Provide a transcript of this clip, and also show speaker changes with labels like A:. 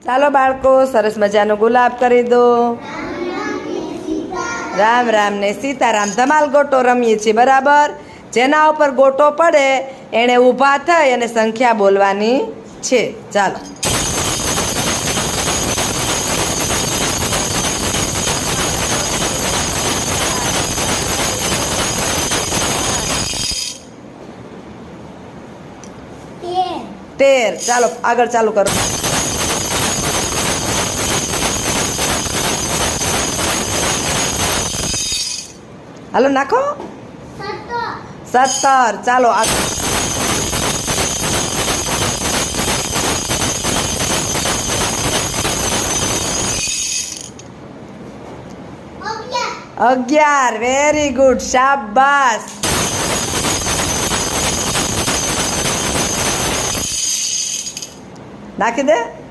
A: ચાલો બાળકો, સરસ મજાનો ગુલાબ કરી દો. રામ રામ ને સીતારામ. ધમાલ ગોટો રમીએ છીએ, બરાબર. જેના ઉપર ગોટો પડે એણે ઊભા થઈ અને સંખ્યા બોલવાની છે. ચાલો. તેર. ચાલો આગળ ચાલુ કરો. હાલો નાખો. 17. ચાલો આગળ. 11. વેરી ગુડ, શાબાશ. નાખી દે.